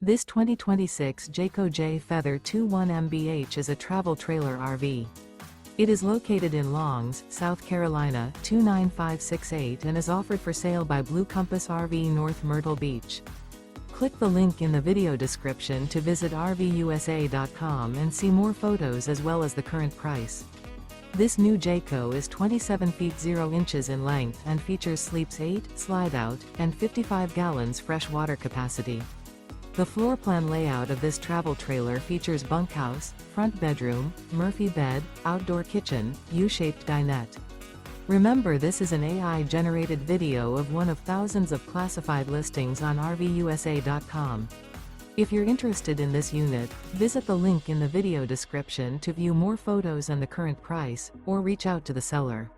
This 2026 Jayco Jay Feather 21 MBH is a travel trailer RV. It is located in Longs, South Carolina 29568 and is offered for sale by Blue Compass RV North Myrtle Beach. Click the link in the video description to visit RVUSA.com and see more photos as well as the current price. This new Jayco is 27 feet 0 inches in length and features sleeps 8, Slideout, and 55 gallons fresh water capacity. The floor plan layout of this travel trailer features bunkhouse, front bedroom, Murphy bed, outdoor kitchen, U-shaped dinette. Remember, this is an AI-generated video of one of thousands of classified listings on RVUSA.com. If you're interested in this unit, visit the link in the video description to view more photos and the current price, or reach out to the seller.